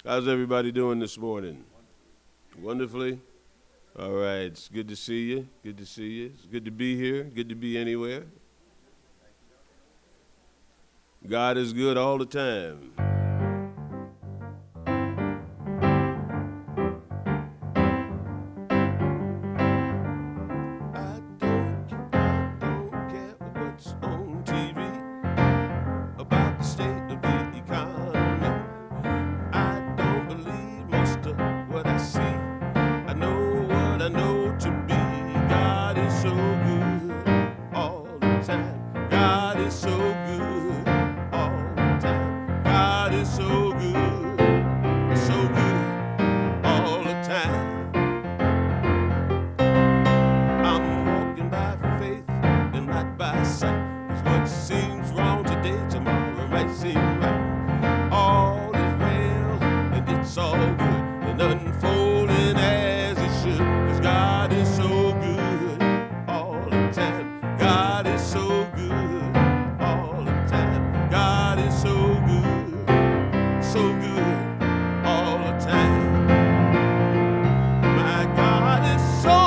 How's everybody doing this morning? Wonderfully? All right, it's good to see you. Good to see you. It's good to be here. Good to be anywhere. God is good all the time. I don't care what's on TV about the state of the economy. I don't believe most of what I see. I know what I know to be. God is so good all the time. God is so good all the time. God is so good all the time. I'm walking by faith and not by sight. 'Cause what seems wrong today, tomorrow might seem right. All is well and it's all good and unfolding as it should. 'Cause God is so good all the time. God is so good all the time. God is so good all the time. My God is so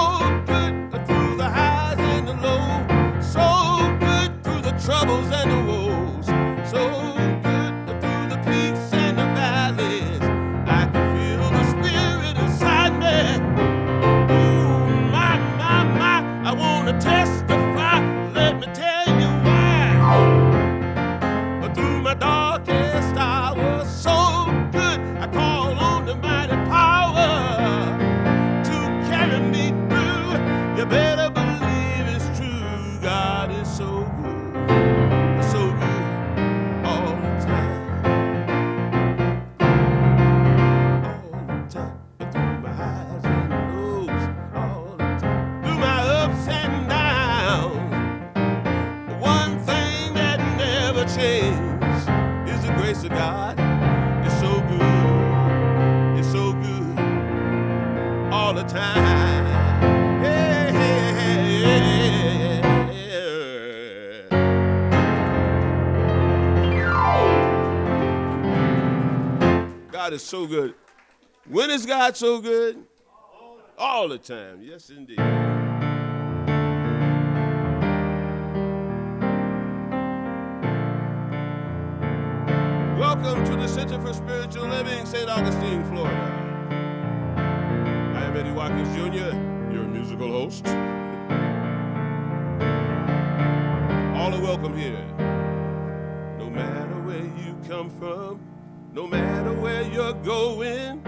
good through the highs and the lows, so good through the troubles and the woes, so good through the peaks and the valleys. I can feel the Spirit inside me. Ooh, my, I want to testify. Let me tell you why. But through my darkest hour, so good, I call on the mighty power to carry me through. You better believe it's true. God is so good all the time. All the time. Through my highs and lows, all the time. Through my ups and downs. The one thing that never changes is the grace of God. It's so good. It's so good all the time. Yeah, yeah, yeah. God is so good. When is God so good? All the time. Yes, indeed. Welcome to the Center for Spiritual Living, St. Augustine, Florida. I am Eddie Watkins Jr., your musical host. All are welcome here. No matter where you come from, no matter where you're going,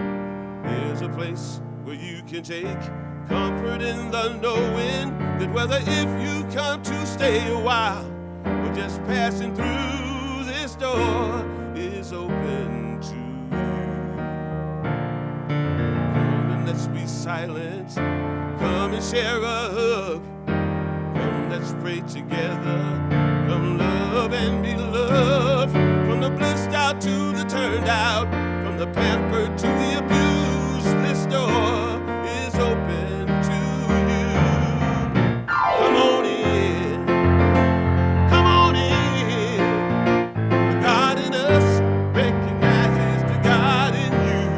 there's a place where you can take comfort in the knowing that whether if you come to stay a while or just passing through this door is open to you. Come and let's be silent. Come and share a hug. Come, let's pray together. Come love and be loved. From the blissed out to the turned out, from the pampered to the abused, this door is open to you. Come on in. Come on in. The God in us recognizes the God in you.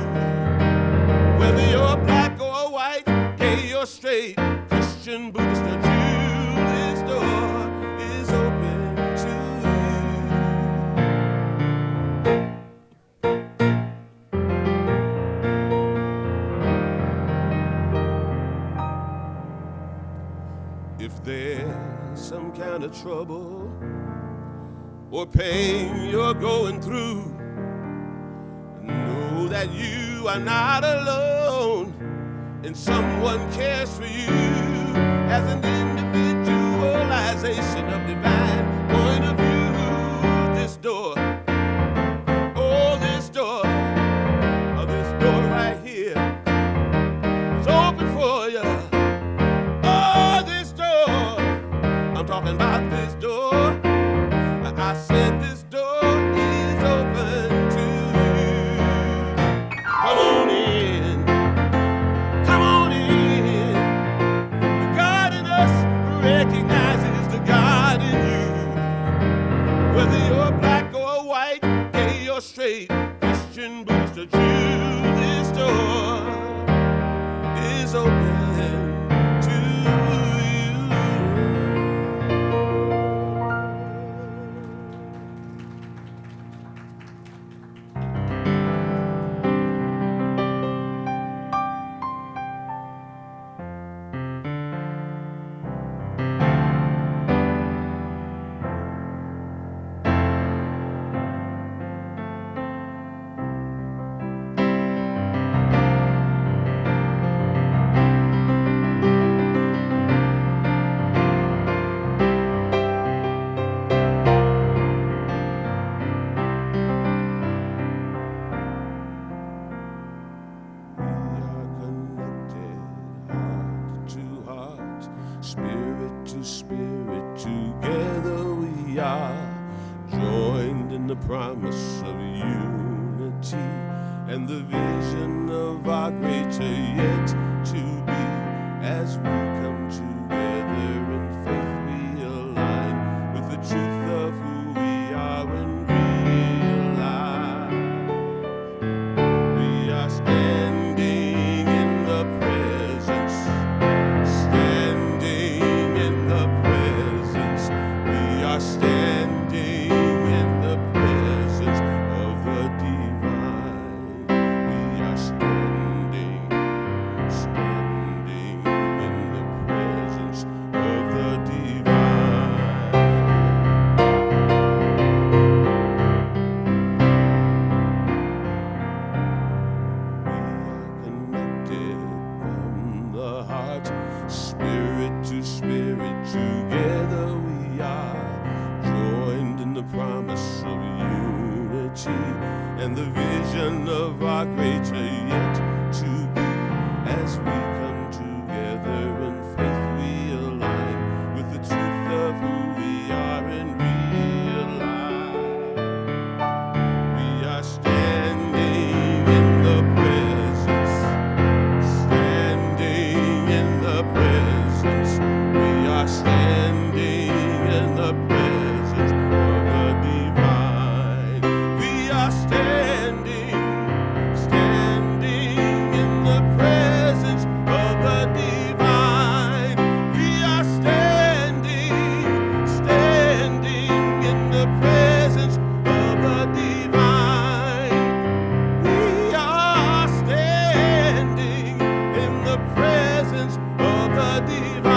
Whether you're black or white, gay or straight, Christian, Buddhist or Jew, this door is open to you. If there's some kind of trouble or pain you're going through, know that you are not alone and someone cares for you as an individualization of divine point of view. This door, oh, this door right here is open for you. Oh, this door, I'm talking about this door. I said this door is open to you. Come on in. Come on in. The God in us recognizes the God in you. this door is open to you. Spirit to spirit, together we are joined in the promise of unity and the vision of our greater yet to be. As we come together in faith, we align with the truth of who we are and realize we are standing in the presence. Standing in the presence, we are standing in the presence of the divine. We are standing in the presence of the divine. We are connected from the heart. Spirit to spirit, together we are joined in the promise of unity and the vision of our greater yet to be. As we come together in faith, we align with the truth of who we are and realize we are standing in the presence. Standing in the presence, we are standing in the presence of the divine. We are standing in the presence of the divine. We are standing in the presence of the divine. We are standing in the presence of the divine.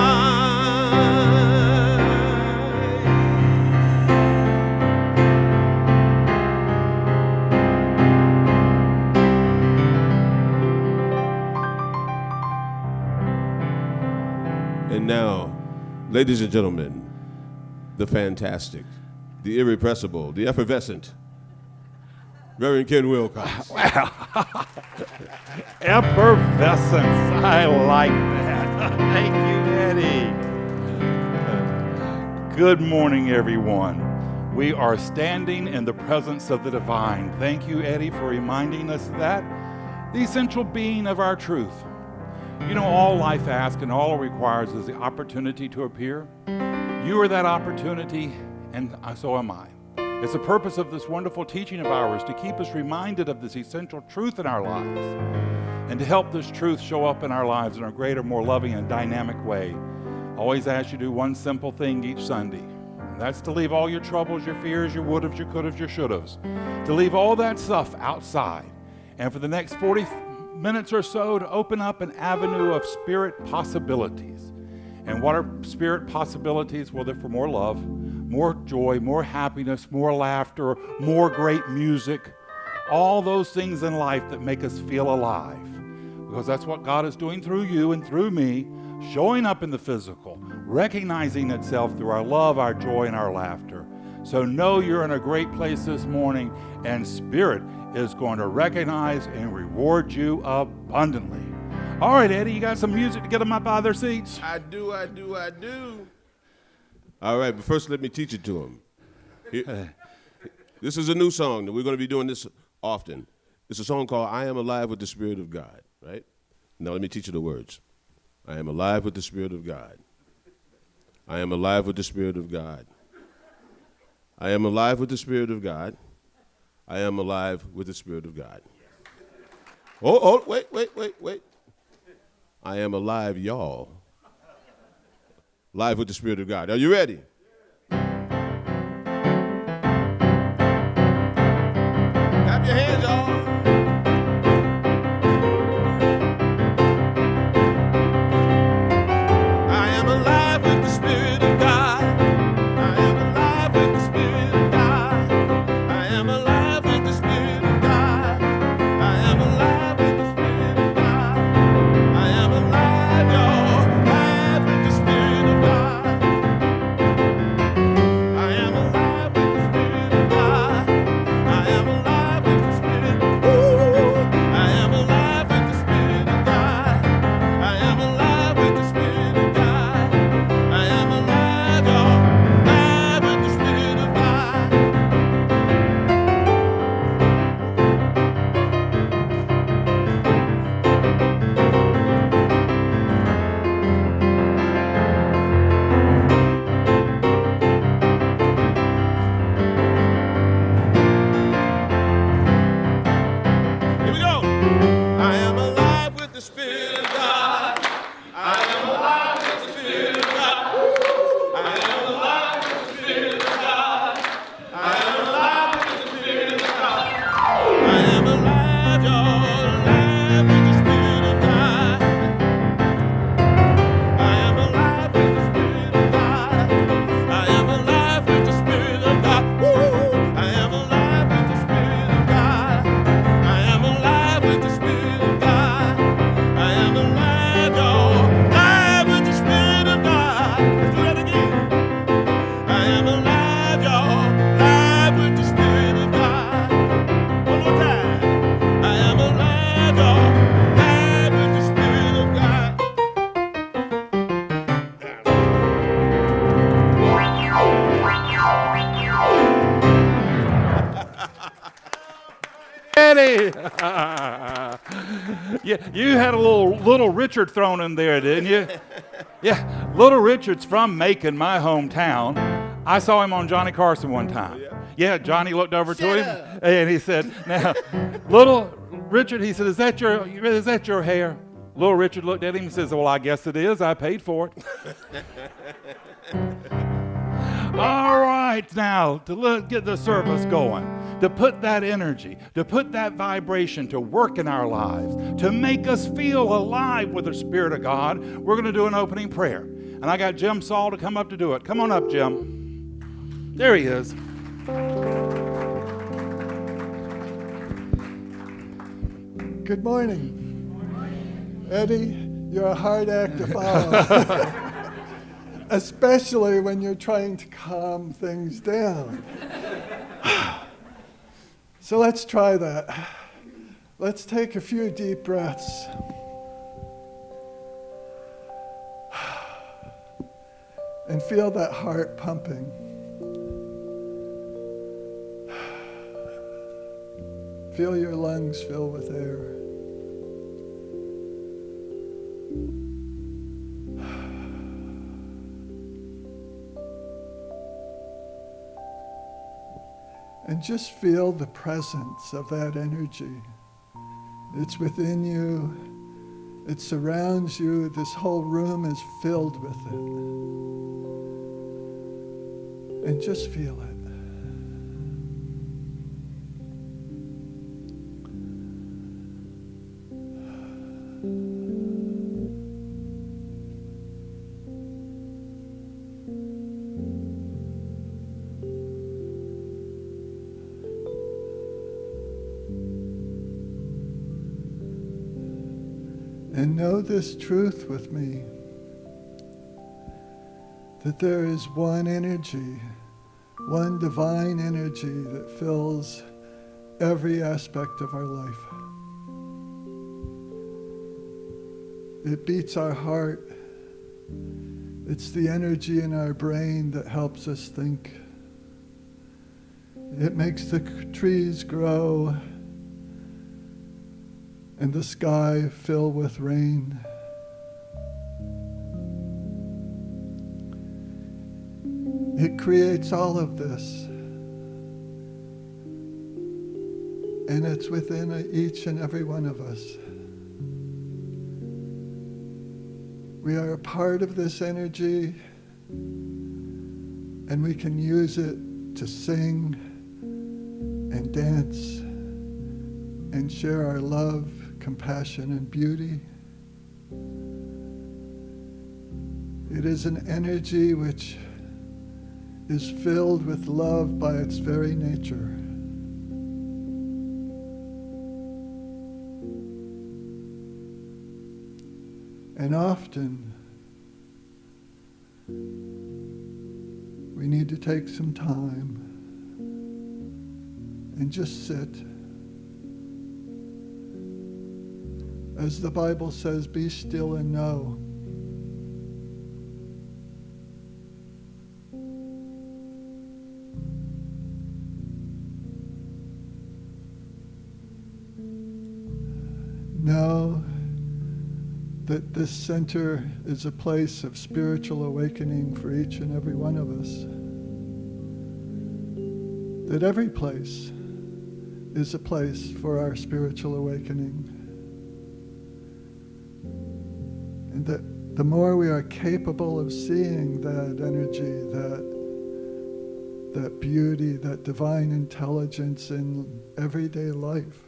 And now, ladies and gentlemen, the fantastic, the irrepressible, the effervescent, Reverend Ken Wilcox. Effervescence. I like that. Thank you, Eddie. Good morning, everyone. We are standing in the presence of the divine. Thank you, Eddie, for reminding us of that. The essential being of our truth. You know, all life asks and all it requires is the opportunity to appear. You are that opportunity, and so am I. It's the purpose of this wonderful teaching of ours to keep us reminded of this essential truth in our lives and to help this truth show up in our lives in a greater, more loving and dynamic way. I always ask you to do one simple thing each Sunday. And that's to leave all your troubles, your fears, your would-haves, your could-haves, your should-haves. To leave all that stuff outside. And for the next 40 minutes or so to open up an avenue of spirit possibilities. And what are spirit possibilities? Well, they're for more love, more joy, more happiness, more laughter, more great music, all those things in life that make us feel alive. Because that's what God is doing through you and through me, showing up in the physical, recognizing itself through our love, our joy, and our laughter. So know you're in a great place this morning, and Spirit is going to recognize and reward you abundantly. All right, Eddie, you got some music to get them up out of their seats? I do. All right, but first let me teach it to them. This is a new song that we're going to be doing this often. It's a song called I Am Alive with the Spirit of God, right? Now let me teach you the words. I am alive with the Spirit of God. I am alive with the Spirit of God. I am alive with the Spirit of God. I am alive with the Spirit of God. Oh, wait. I am alive, y'all. Live with the Spirit of God. Are you ready? Clap your hands, y'all. I am alive with the Spirit of God. I am alive with the Spirit of God. I am alive with the Spirit of God. I am alive with the Spirit of God. I am alive, y'all. Alive with the Spirit of God. I am alive with the Spirit of God. I am alive with the Spirit. Ooh, I am alive with the Spirit of God. I am alive with the Spirit of God. I am alive, y'all. Alive with the Spirit of God. Here we go. I am alive with the Spirit of God. I am alive with the Spirit of God. I am alive with the Spirit of God. I am alive with the Spirit of God. I am alive, y'all. Alive with the Spirit of God. I am alive with the Spirit of God. I am alive with the Spirit of God. Woo! I am alive with the Spirit of God. I am alive with the Spirit of God. I am alive, y'all. Alive with the Spirit of God. Let's do that again. I am alive, y'all. Alive with the Spirit of God. One more time. I am alive, y'all. Alive with the Spirit of God. Eddie! Yeah, you had a little Richard thrown in there, didn't you? Yeah, little Richard's from Macon, my hometown. I saw him on Johnny Carson one time. Yeah, Johnny looked over to him and he said, "Now, little Richard," he said, "Is that your hair?" Little Richard looked at him and says, "Well, I guess it is. I paid for it." All right, now, to get the service going, to put that energy, to put that vibration to work in our lives, to make us feel alive with the Spirit of God, we're going to do an opening prayer. And I got Jim Saul to come up to do it. Come on up, Jim. There he is. Good morning. Eddie, you're a hard act to follow. Especially when you're trying to calm things down. So let's try that. Let's take a few deep breaths. And feel that heart pumping. Feel your lungs fill with air. And just feel the presence of that energy. It's within you. It surrounds you. This whole room is filled with it. And just feel it. And know this truth with me, that there is one energy, one divine energy that fills every aspect of our life. It beats our heart. It's the energy in our brain that helps us think. It makes the trees grow and the sky fill with rain. It creates all of this. And it's within each and every one of us. We are a part of this energy, and we can use it to sing and dance and share our love, compassion, and beauty. It is an energy which is filled with love by its very nature. And often, we need to take some time and just sit. As the Bible says, be still and know. Know that this center is a place of spiritual awakening for each and every one of us. That every place is a place for our spiritual awakening. And that the more we are capable of seeing that energy, that beauty, that divine intelligence in everyday life,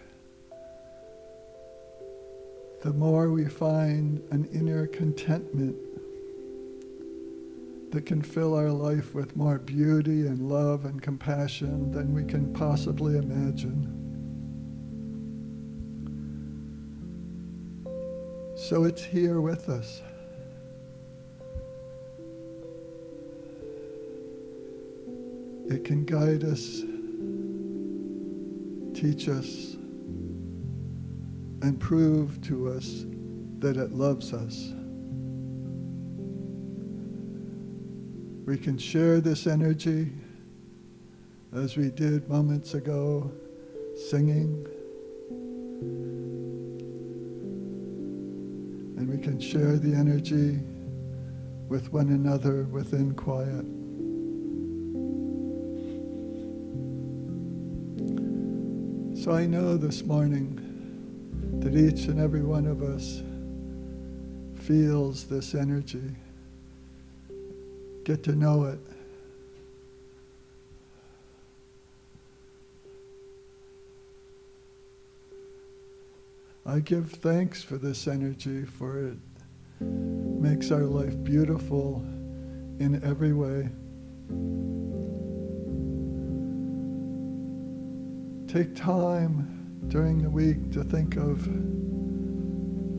the more we find an inner contentment that can fill our life with more beauty and love and compassion than we can possibly imagine. So it's here with us. It can guide us, teach us, and prove to us that it loves us. We can share this energy as we did moments ago, singing. And we can share the energy with one another within quiet. So I know this morning that each and every one of us feels this energy. Get to know it. I give thanks for this energy, for it makes our life beautiful in every way. Take time during the week to think of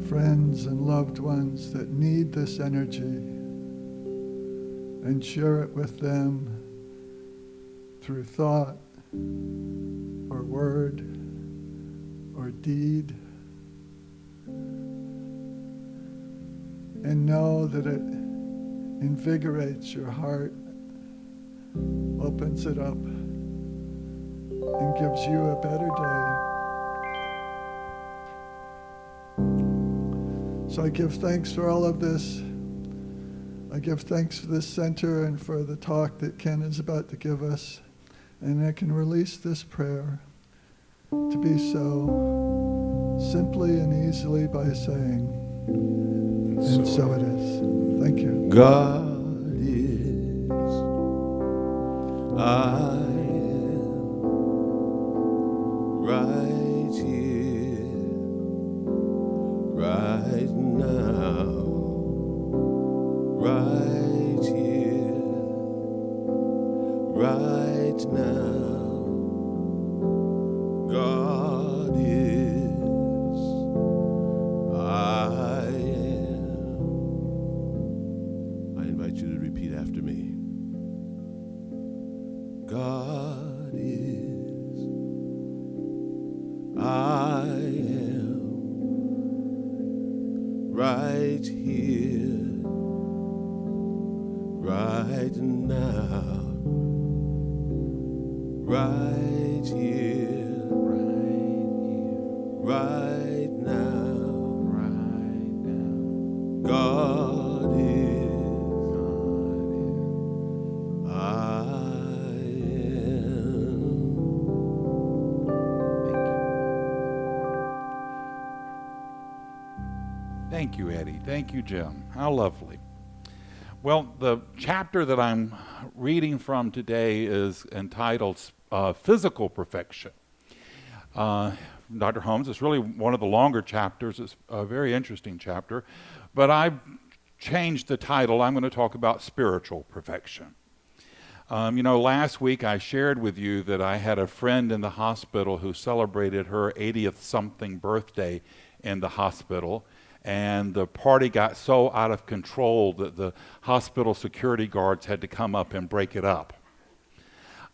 friends and loved ones that need this energy and share it with them through thought or word or deed. And know that it invigorates your heart, opens it up, and gives you a better day. So I give thanks for all of this. I give thanks for this center and for the talk that Ken is about to give us. And I can release this prayer to be so simply and easily by saying, and so it is. Thank you. God is, I am right here, right now, right here, right now. God is, I am. I invite you to repeat after me. God is, I am right here, right now, right here, right now, God is, I am. Thank you, Eddie. Thank you, Jim. How lovely. Well, the chapter that I'm reading from today is entitled Physical Perfection. Dr. Holmes, it's really one of the longer chapters. It's a very interesting chapter. But I've changed the title. I'm going to talk about spiritual perfection. Last week I shared with you that I had a friend in the hospital who celebrated her 80th something birthday in the hospital. And the party got so out of control that the hospital security guards had to come up and break it up.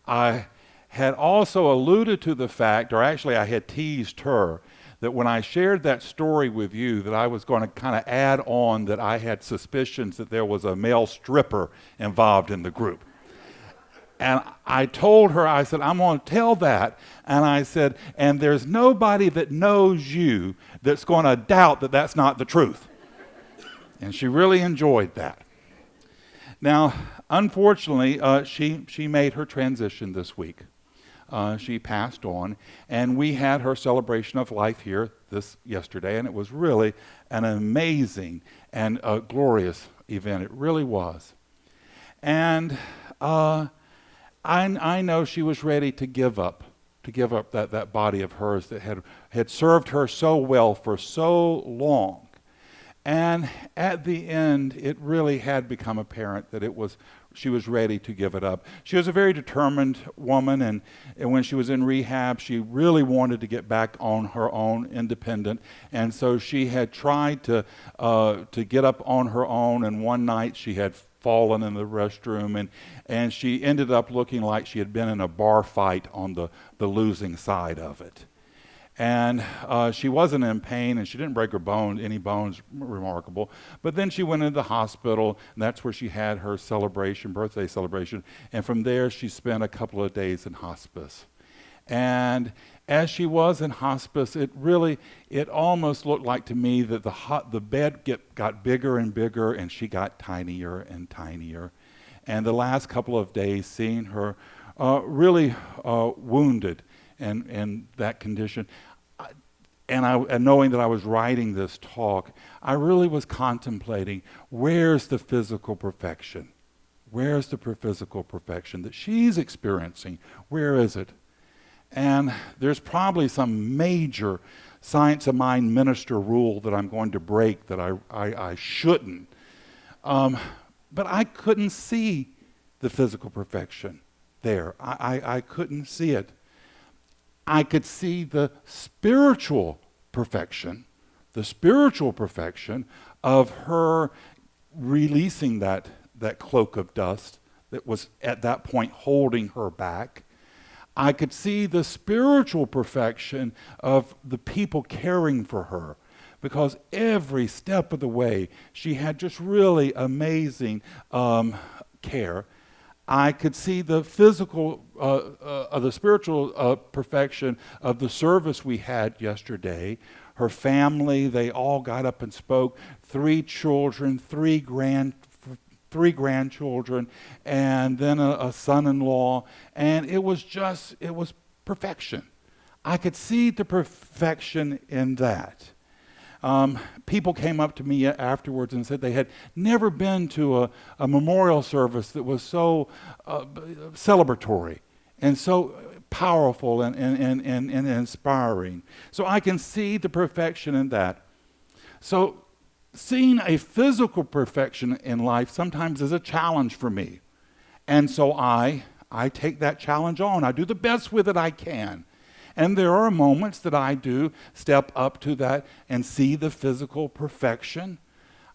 I had also alluded to the fact, or actually I had teased her, that when I shared that story with you, that I was going to kind of add on that I had suspicions that there was a male stripper involved in the group. And I told her, I said, I'm going to tell that. And I said, and there's nobody that knows you that's going to doubt that that's not the truth. And she really enjoyed that. Now, unfortunately, she made her transition this week. She passed on, and we had her celebration of life here yesterday, and it was really an amazing and a glorious event. It really was. And I know she was ready to give up that body of hers that had served her so well for so long. And at the end, it really had become apparent that she was ready to give it up. She was a very determined woman, and when she was in rehab, she really wanted to get back on her own, independent. And so she had tried to get up on her own, and one night she had fallen in the restroom, and she ended up looking like she had been in a bar fight on the losing side of it. And she wasn't in pain, and she didn't break any bones remarkable. But then she went into the hospital, and that's where she had her birthday celebration. And from there, she spent a couple of days in hospice. And as she was in hospice, it almost looked like to me that the bed got bigger and bigger, and she got tinier and tinier. And the last couple of days, seeing her really wounded in that condition, and knowing that I was writing this talk, I really was contemplating, where's the physical perfection? Where's the physical perfection that she's experiencing? Where is it? And there's probably some major science of mind minister rule that I'm going to break that I shouldn't. But I couldn't see the physical perfection there. I couldn't see it. I could see the spiritual perfection of her releasing that cloak of dust that was at that point holding her back. I could see the spiritual perfection of the people caring for her, because every step of the way she had just really amazing care. I could see the physical, the spiritual perfection of the service we had yesterday. Her family, they all got up and spoke. 3 children, 3 grandchildren, and then a son-in-law. And it was perfection. I could see the perfection in that. People came up to me afterwards and said they had never been to a memorial service that was so celebratory and so powerful and inspiring. So I can see the perfection in that. So seeing a physical perfection in life sometimes is a challenge for me. And so I take that challenge on. I do the best with it I can. And there are moments that I do step up to that and see the physical perfection.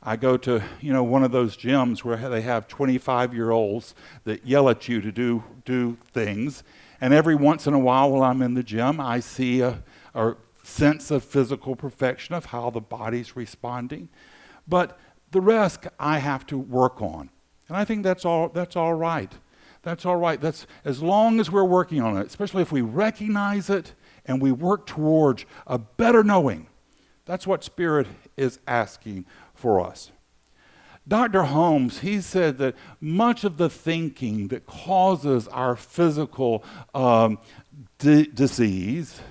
I go to, one of those gyms where they have 25-year-olds that yell at you to do things. And every once in a while I'm in the gym, I see a sense of physical perfection of how the body's responding. But the rest I have to work on. And I think that's all right. That's all right. That's as long as we're working on it, especially if we recognize it and we work towards a better knowing. That's what Spirit is asking for us. Dr. Holmes, he said that much of the thinking that causes our physical disease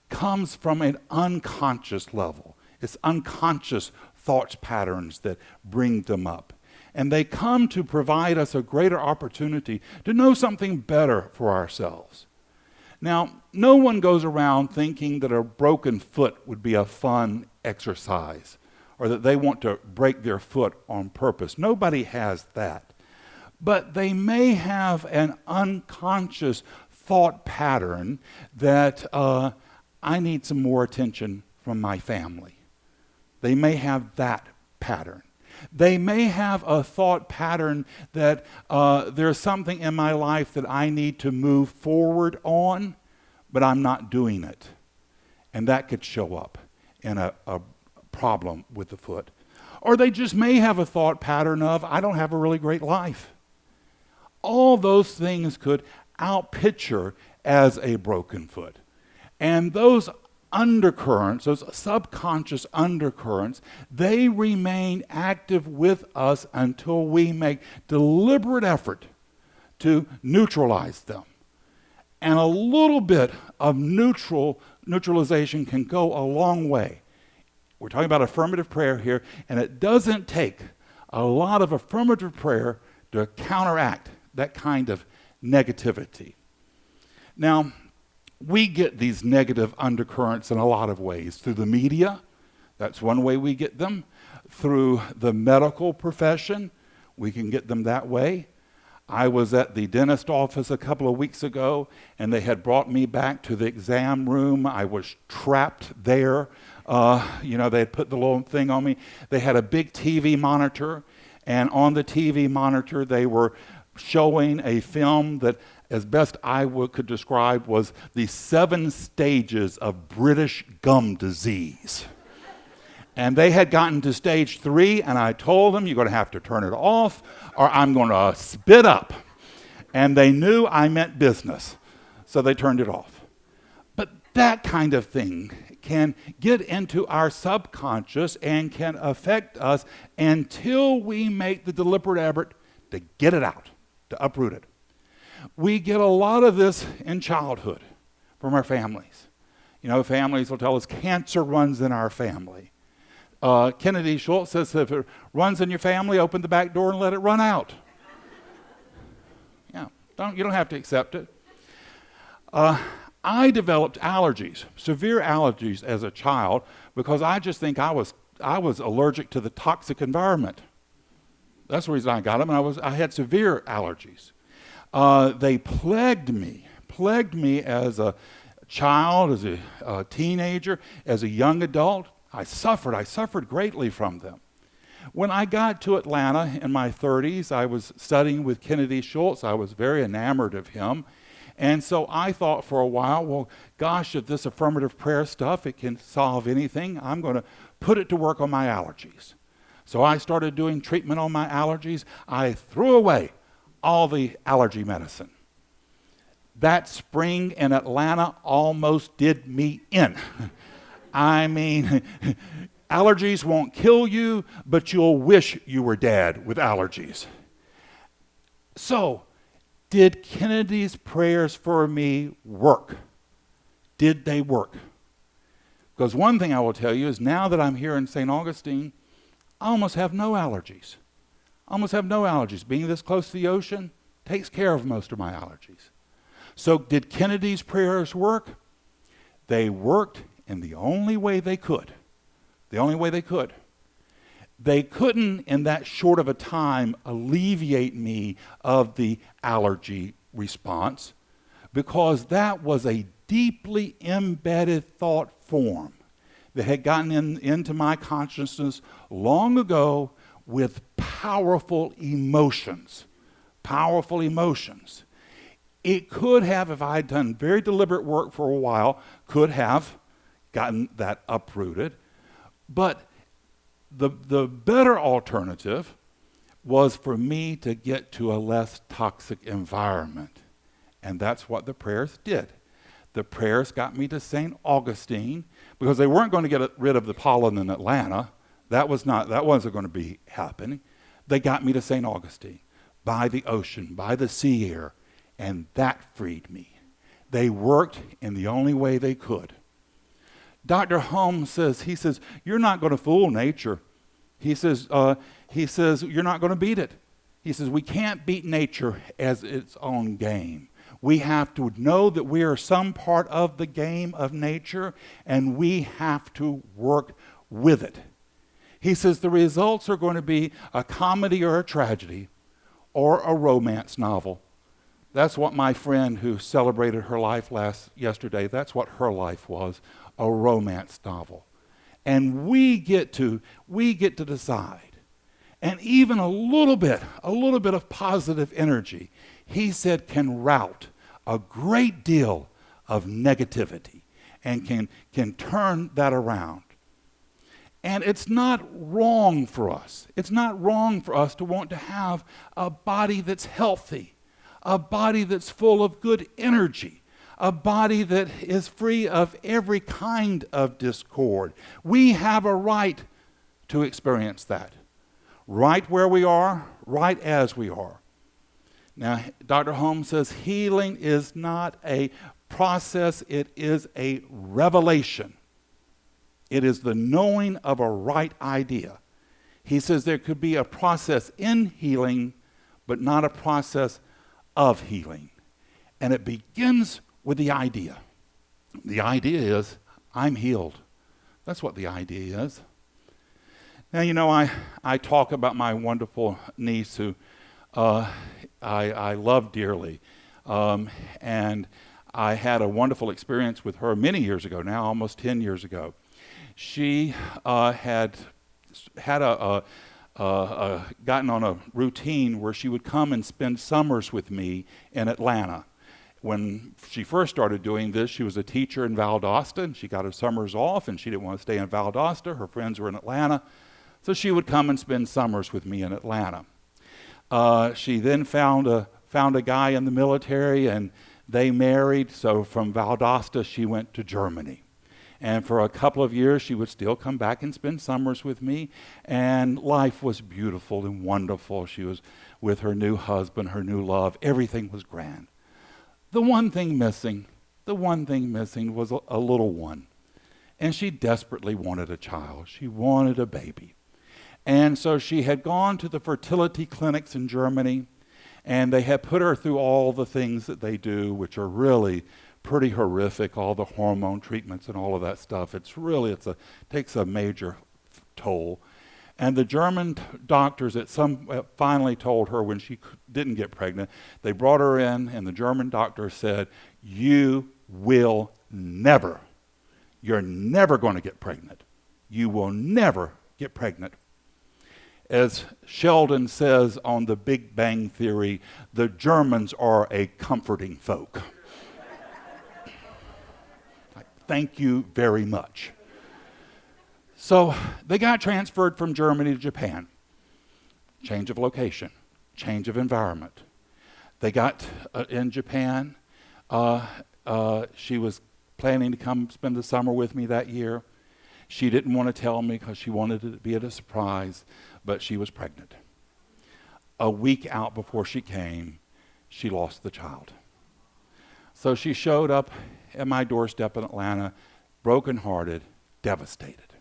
comes from an unconscious level. It's unconscious thoughts patterns that bring them up. And they come to provide us a greater opportunity to know something better for ourselves. Now, no one goes around thinking that a broken foot would be a fun exercise or that they want to break their foot on purpose. Nobody has that. But they may have an unconscious thought pattern that I need some more attention from my family. They may have that pattern. They may have a thought pattern that there's something in my life that I need to move forward on, but I'm not doing it. And that could show up in a problem with the foot. Or they just may have a thought pattern of, I don't have a really great life. All those things could outpicture as a broken foot. And those undercurrents, those subconscious undercurrents, they remain active with us until we make deliberate effort to neutralize them. And a little bit of neutralization can go a long way. We're talking about affirmative prayer here, and it doesn't take a lot of affirmative prayer to counteract that kind of negativity. Now, we get these negative undercurrents in a lot of ways. Through the media, that's one way we get them. Through the medical profession, we can get them that way. I was at the dentist office a couple of weeks ago, and they had brought me back to the exam room. I was trapped there. They had put the little thing on me. They had a big TV monitor, and on the TV monitor, they were showing a film that, as best I could describe, was the 7 stages of British gum disease. And they had gotten to stage 3, and I told them, you're going to have to turn it off, or I'm going to spit up. And they knew I meant business, so they turned it off. But that kind of thing can get into our subconscious and can affect us until we make the deliberate effort to get it out, to uproot it. We get a lot of this in childhood from our families. Families will tell us cancer runs in our family. Kennedy Schultz says if it runs in your family, open the back door and let it run out. You don't have to accept it. I developed allergies, severe allergies as a child, because I just think I was allergic to the toxic environment. That's the reason I got them, and I had severe allergies. They plagued me as a child, as a teenager, as a young adult. I suffered greatly from them. When I got to Atlanta in my 30s, I was studying with Kennedy Schultz. I was very enamored of him. And so I thought for a while, well, gosh, if this affirmative prayer stuff, it can solve anything, I'm going to put it to work on my allergies. So I started doing treatment on my allergies. I threw away all the allergy medicine. That spring in Atlanta almost did me in. I mean, allergies won't kill you, but you'll wish you were dead with allergies. So, did Kennedy's prayers for me work? Did they work? Because one thing I will tell you is now that I'm here in St. Augustine, I almost have no allergies. Being this close to the ocean takes care of most of my allergies. So did Kennedy's prayers work? They worked in the only way they could. They couldn't, in that short of a time, alleviate me of the allergy response, because that was a deeply embedded thought form that had gotten into my consciousness long ago with powerful emotions. It could have, if I had done very deliberate work for a while, could have gotten that uprooted. But the better alternative was for me to get to a less toxic environment. And that's what the prayers did. The prayers got me to St. Augustine, because they weren't going to get rid of the pollen in Atlanta. That wasn't going to be happening. They got me to St. Augustine, by the ocean, by the sea air, and that freed me. They worked in the only way they could. Dr. Holmes says, you're not going to fool nature. He says, you're not going to beat it. He says, we can't beat nature as its own game. We have to know that we are some part of the game of nature, and we have to work with it. He says the results are going to be a comedy or a tragedy or a romance novel. That's what my friend who celebrated her life yesterday, that's what her life was, a romance novel. And we get to decide. And even a little bit of positive energy, he said, can rout a great deal of negativity and can turn that around. And it's not wrong for us. It's not wrong for us to want to have a body that's healthy, a body that's full of good energy, a body that is free of every kind of discord. We have a right to experience that. Right where we are, right as we are. Now, Dr. Holmes says healing is not a process, it is a revelation. It is the knowing of a right idea. He says there could be a process in healing, but not a process of healing. And it begins with the idea. The idea is, I'm healed. That's what the idea is. Now, you know, I talk about my wonderful niece who I love dearly. And I had a wonderful experience with her many years ago now, almost 10 years ago. She had gotten on a routine where she would come and spend summers with me in Atlanta. When she first started doing this, she was a teacher in Valdosta, and she got her summers off, and she didn't want to stay in Valdosta. Her friends were in Atlanta, so she would come and spend summers with me in Atlanta. She then found a guy in the military, and they married, so from Valdosta she went to Germany. And for a couple of years, she would still come back and spend summers with me. And life was beautiful and wonderful. She was with her new husband, her new love. Everything was grand. The one thing missing was a little one. And she desperately wanted a child. She wanted a baby. And so she had gone to the fertility clinics in Germany, and they had put her through all the things that they do, which are really pretty horrific, all the hormone treatments and all of that stuff. It takes a major toll. And the German doctors finally told her when she didn't get pregnant, they brought her in, and the German doctor said, you're never going to get pregnant. You will never get pregnant. As Sheldon says on The Big Bang Theory, the Germans are a comforting folk. Thank you very much. So they got transferred from Germany to Japan. Change of location, change of environment. They got in Japan. She was planning to come spend the summer with me that year. She didn't want to tell me because she wanted it to be a surprise, but she was pregnant. A week out before she came, she lost the child. So she showed up at my doorstep in Atlanta, brokenhearted, devastated.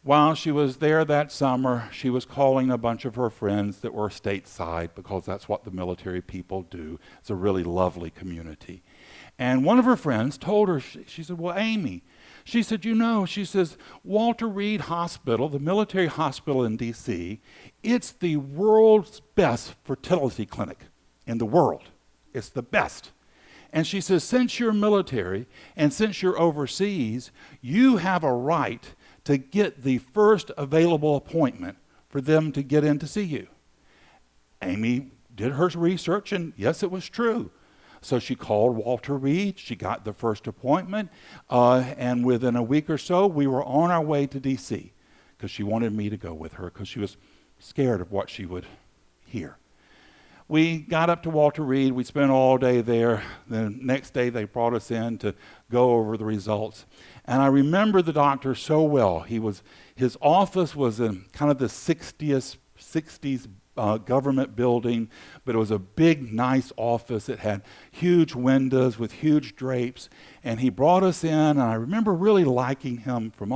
While she was there that summer, she was calling a bunch of her friends that were stateside, because that's what the military people do. It's a really lovely community. And one of her friends told her, she said, well, Amy, she said, she says, Walter Reed Hospital, the military hospital in D.C., it's the world's best fertility clinic in the world. It's the best. And she says, since you're military and since you're overseas, you have a right to get the first available appointment for them to get in to see you. Amy did her research, and yes, it was true. So she called Walter Reed. She got the first appointment, and within a week or so, we were on our way to D.C. because she wanted me to go with her because she was scared of what she would hear. We got up to Walter Reed. We spent all day there. The next day, they brought us in to go over the results. And I remember the doctor so well. His office was in kind of the 60s government building, but it was a big, nice office. It had huge windows with huge drapes, and he brought us in, and I remember really liking him from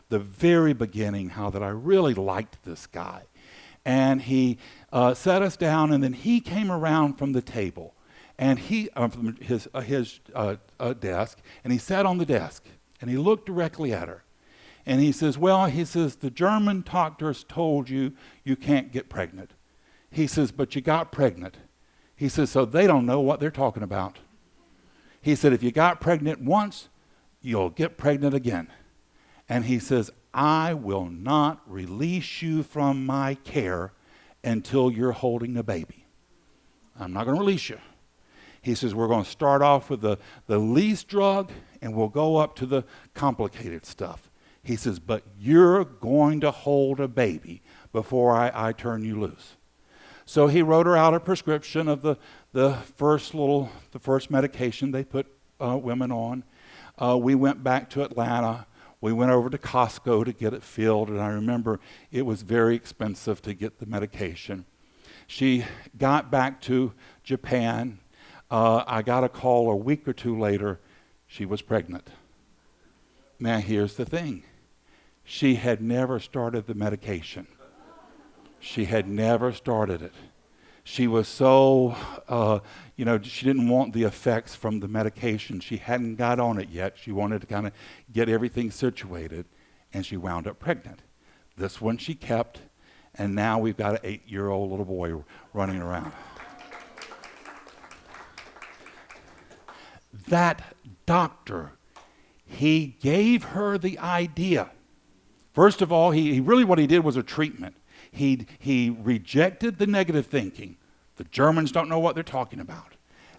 the very beginning, how that I really liked this guy. And he sat us down, and then he came around from the table, and from his desk, and he sat on the desk, and he looked directly at her. And he says, the German doctors told you can't get pregnant. He says, but you got pregnant. He says, so they don't know what they're talking about. He said, if you got pregnant once, you'll get pregnant again. And he says, I will not release you from my care until you're holding a baby. I'm not going to release you. He says, we're going to start off with the least drug, and we'll go up to the complicated stuff. He says, but you're going to hold a baby before I turn you loose. So he wrote her out a prescription of the first medication they put women on. We went back to Atlanta. We went over to Costco to get it filled, and I remember it was very expensive to get the medication. She got back to Japan. I got a call a week or two later. She was pregnant. Now, here's the thing. She had never started the medication. She had never started it. She was so, she didn't want the effects from the medication. She hadn't got on it yet. She wanted to kind of get everything situated, and she wound up pregnant. This one she kept, and now we've got an 8-year-old little boy running around. That doctor, he gave her the idea. First of all, he really what he did was a treatment. He rejected the negative thinking. The Germans don't know what they're talking about.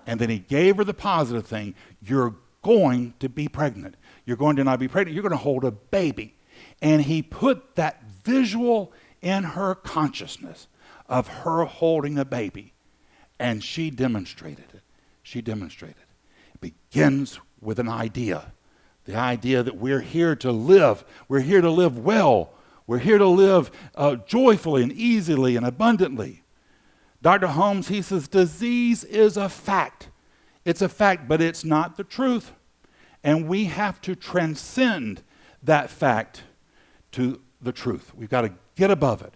And then he gave her the positive thing. You're going to be pregnant. You're going to not be pregnant. You're going to hold a baby. And he put that visual in her consciousness of her holding a baby. And she demonstrated it. She demonstrated it. It begins with an idea. The idea that we're here to live. We're here to live well. We're here to live joyfully and easily and abundantly. Dr. Holmes, he says, disease is a fact. It's a fact, but it's not the truth. And we have to transcend that fact to the truth. We've got to get above it.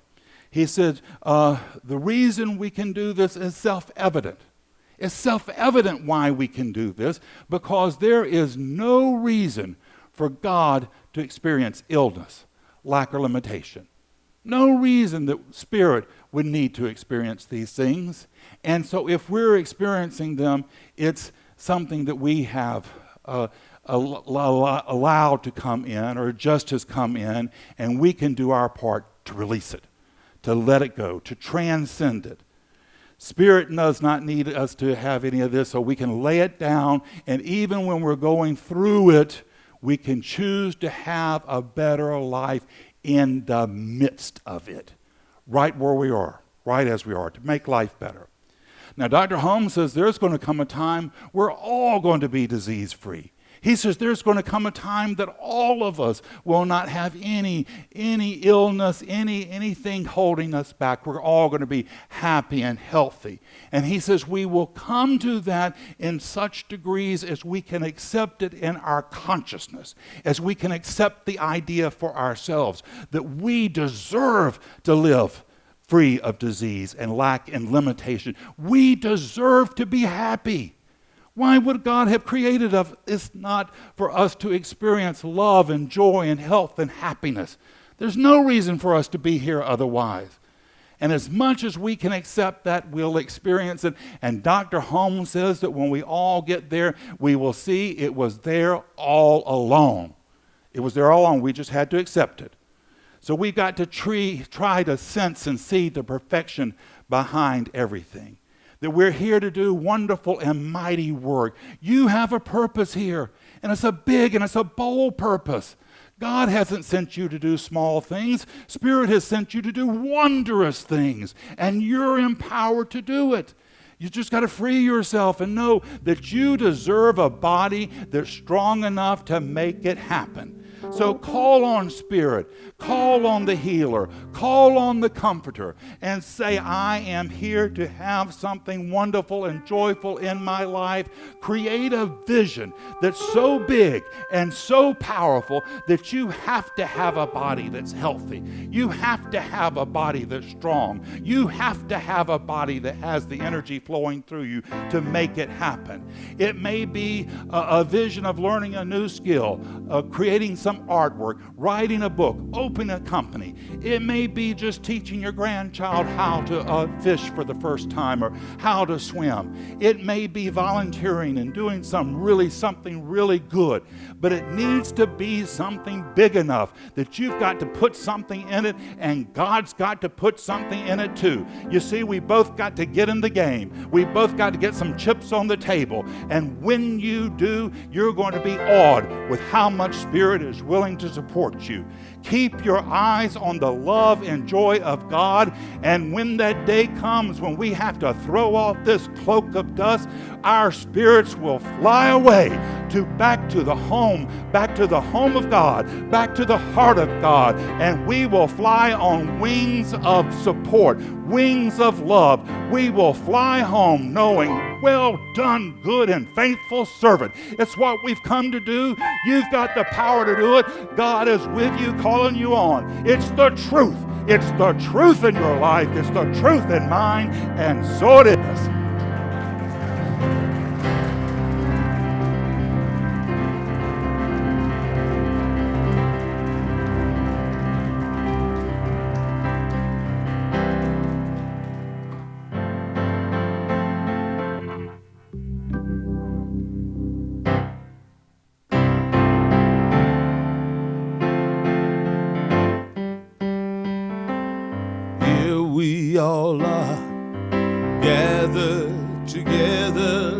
He said, the reason we can do this is self-evident. It's self-evident why we can do this, because there is no reason for God to experience illness, lack, or limitation. No reason that spirit would need to experience these things. And so if we're experiencing them, it's something that we have allowed to come in, or just has come in, and we can do our part to release it, to let it go, to transcend it. Spirit does not need us to have any of this, so we can lay it down, and even when we're going through it, we can choose to have a better life in the midst of it, right where we are, right as we are, to make life better. Now, Dr. Holmes says there's going to come a time we're all going to be disease-free. He says there's going to come a time that all of us will not have any illness, anything holding us back. We're all going to be happy and healthy. And he says we will come to that in such degrees as we can accept it in our consciousness, as we can accept the idea for ourselves that we deserve to live free of disease and lack and limitation. We deserve to be happy. Why would God have created us not for us to experience love and joy and health and happiness? There's no reason for us to be here otherwise. And as much as we can accept that, we'll experience it. And Dr. Holmes says that when we all get there, we will see it was there all along. It was there all along. We just had to accept it. So we got to try to sense and see the perfection behind everything. That we're here to do wonderful and mighty work. You have a purpose here, and it's a big and it's a bold purpose. God hasn't sent you to do small things. Spirit has sent you to do wondrous things, and you're empowered to do it. You just got to free yourself and know that you deserve a body that's strong enough to make it happen. So call on Spirit, call on the healer, call on the comforter, and say, I am here to have something wonderful and joyful in my life. Create a vision that's so big and so powerful that you have to have a body that's healthy. You have to have a body that's strong. You have to have a body that has the energy flowing through you to make it happen. It may be a vision of learning a new skill, creating some artwork, writing a book, opening a company. It may be just teaching your grandchild how to fish for the first time or how to swim. It may be volunteering and doing something really good. But it needs to be something big enough that you've got to put something in it, and God's got to put something in it too. You see, we both got to get in the game. We both got to get some chips on the table. And when you do, you're going to be awed with how much Spirit is willing to support you. Keep your eyes on the love and joy of God, and when that day comes when we have to throw off this cloak of dust, our spirits will fly away back to the home of God, back to the heart of God, and we will fly on wings of support, wings of love. We will fly home knowing, well done, good and faithful servant. It's what we've come to do. You've got the power to do it. God is with you, calling you on. It's the truth. It's the truth in your life. It's the truth in mine, and so it is. We all are gathered together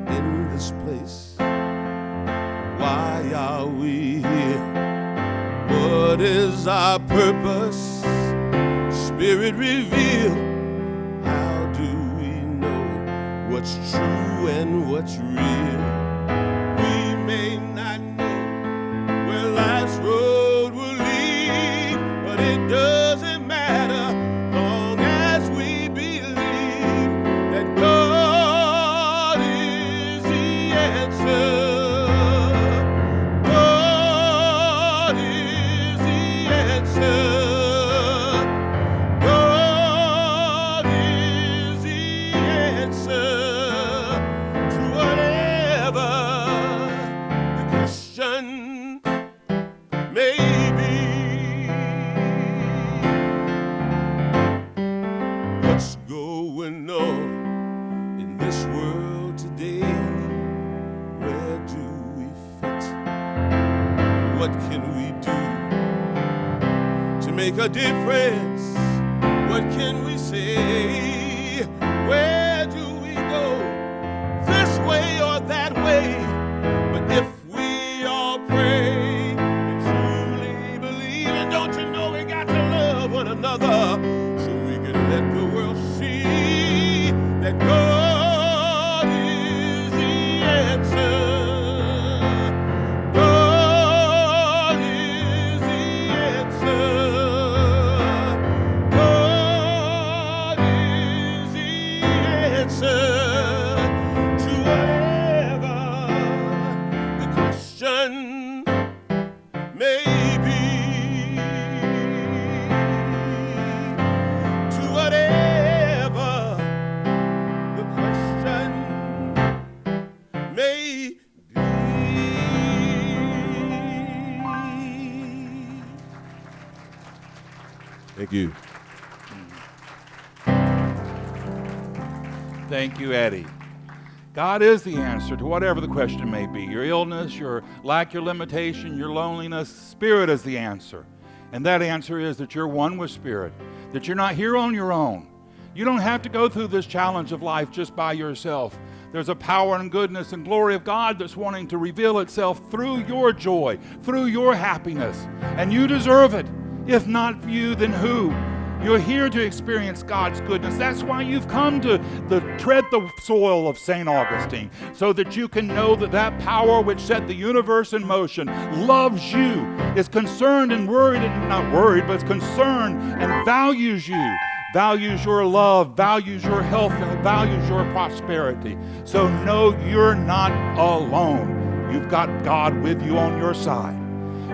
in this place. Why are we here? What is our purpose? Spirit reveal. How do we know what's true and what's real? We may not know where life's road will lead, but it doesn't matter. Make a difference. What can we say? Where do we go? This way or that way? But if we all pray and truly believe, and don't you know we got to love one another so we can let the world see that God is the answer. Thank you. Thank you, Eddie. God is the answer to whatever the question may be. Your illness, your lack, your limitation, your loneliness. Spirit is the answer. And that answer is that you're one with Spirit, that you're not here on your own. You don't have to go through this challenge of life just by yourself. There's a power and goodness and glory of God that's wanting to reveal itself through your joy, through your happiness. And you deserve it. If not you, then who? You're here to experience God's goodness. That's why you've come to tread the soil of St. Augustine, so that you can know that that power which set the universe in motion loves you, is concerned and worried, and not worried, but is concerned and values you, values your love, values your health, and values your prosperity. So know you're not alone. You've got God with you on your side.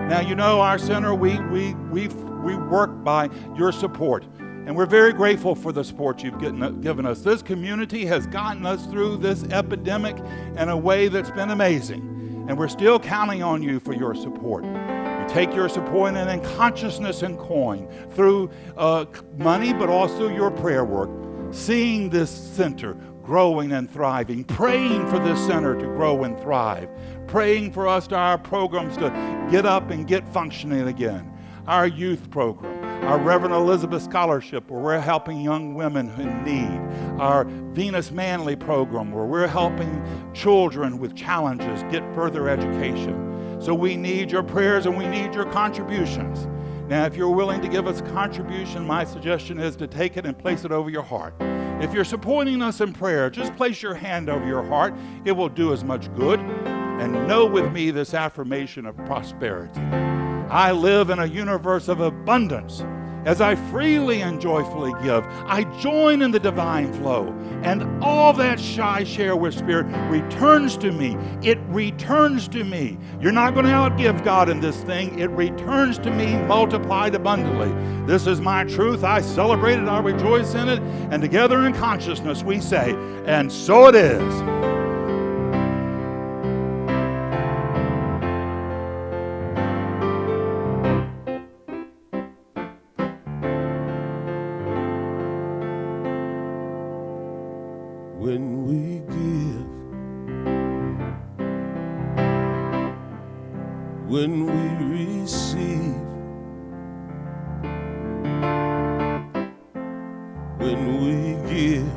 Now, you know, our center, we work by your support, and we're very grateful for the support you've given us. This community has gotten us through this epidemic in a way that's been amazing, and we're still counting on you for your support. You take your support and in consciousness and coin through money, but also your prayer work, seeing this center growing and thriving, praying for this center to grow and thrive, praying for us, to our programs to get up and get functioning again. Our youth program, our Reverend Elizabeth Scholarship, where we're helping young women in need, our Venus Manley program, where we're helping children with challenges get further education. So we need your prayers and we need your contributions. Now, if you're willing to give us a contribution, my suggestion is to take it and place it over your heart. If you're supporting us in prayer, just place your hand over your heart. It will do as much good. And know with me this affirmation of prosperity. I live in a universe of abundance. As I freely and joyfully give, I join in the divine flow, and all that I share with Spirit returns to me. It returns to me. You're not going to outgive God in this thing. It returns to me multiplied abundantly. This is my truth. I celebrate it. I rejoice in it. And together in consciousness we say, and so it is. When we give, when we receive, when we give,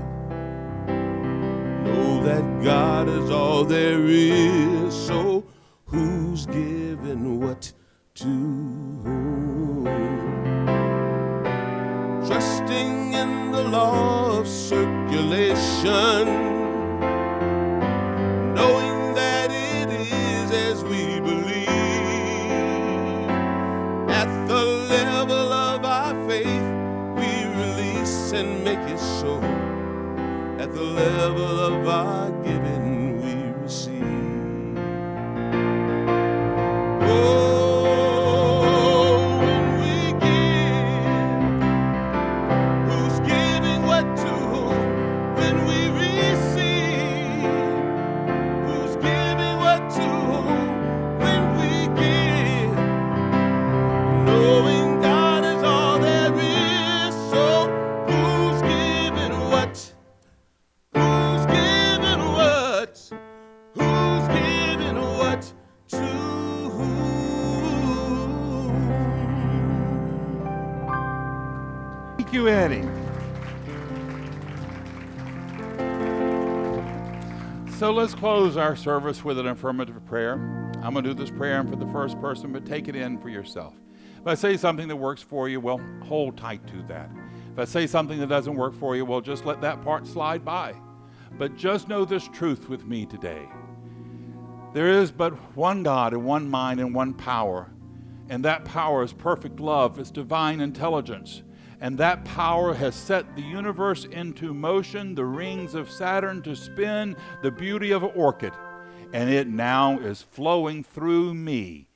know that God is all there is. So who's giving what to whom? Trusting in the law of circulation, knowing that it is as we believe. At the level of our faith, we release and make it so. At the level of our giving, we receive. Oh, you, Eddie. So let's close our service with an affirmative prayer. I'm going to do this prayer for the first person, but take it in for yourself. If I say something that works for you, well, hold tight to that. If I say something that doesn't work for you, well, just let that part slide by. But just know this truth with me today. There is but one God and one mind and one power, and that power is perfect love, it's divine intelligence. And that power has set the universe into motion, the rings of Saturn to spin, the beauty of an orchid. And it now is flowing through me.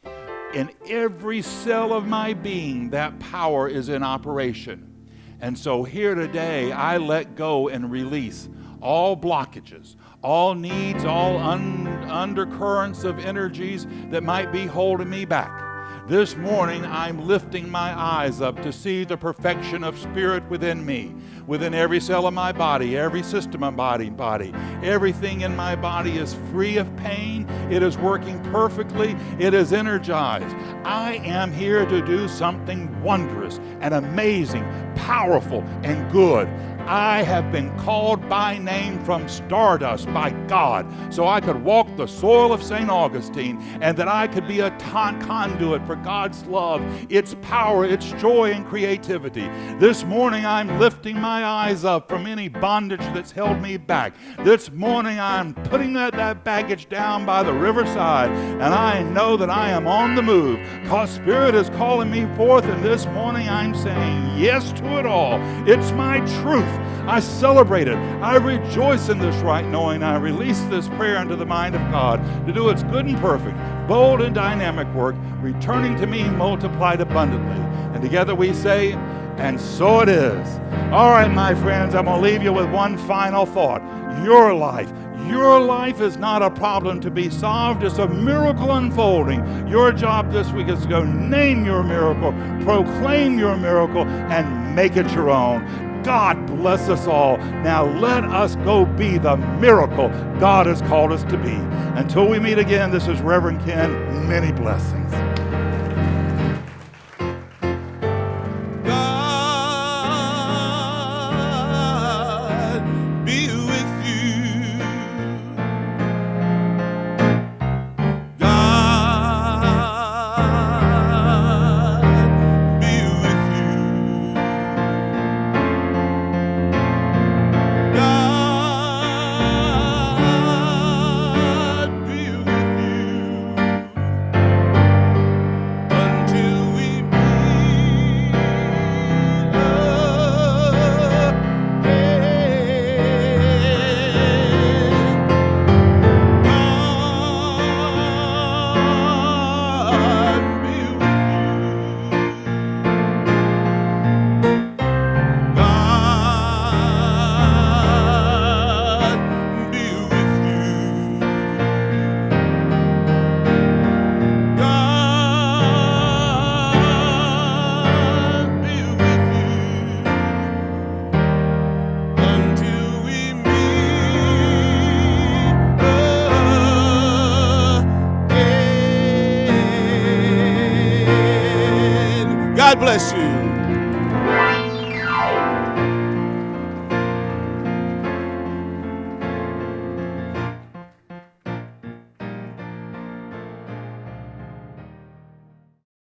In every cell of my being, that power is in operation. And so here today, I let go and release all blockages, all needs, all undercurrents of energies that might be holding me back. This morning, I'm lifting my eyes up to see the perfection of Spirit within me, within every cell of my body, every system of my body. Everything in my body is free of pain. It is working perfectly. It is energized. I am here to do something wondrous and amazing, powerful and good. I have been called by name from stardust by God, so I could walk the soil of St. Augustine, and that I could be a conduit for God's love, its power, its joy, and creativity. This morning I'm lifting my eyes up from any bondage that's held me back. This morning I'm putting that baggage down by the riverside, and I know that I am on the move, because Spirit is calling me forth, and this morning I'm saying yes to it all. It's my truth. I celebrate it. I rejoice in this right knowing. I release this prayer into the mind of God to do its good and perfect, bold and dynamic work, returning to me multiplied abundantly. And together we say, and so it is. All right, my friends, I'm going to leave you with one final thought. Your life is not a problem to be solved. It's a miracle unfolding. Your job this week is to go name your miracle, proclaim your miracle, and make it your own. God bless us all. Now let us go be the miracle God has called us to be. Until we meet again, this is Reverend Ken. Many blessings. God be with you. God be with you. God be with you until we meet again. God bless you.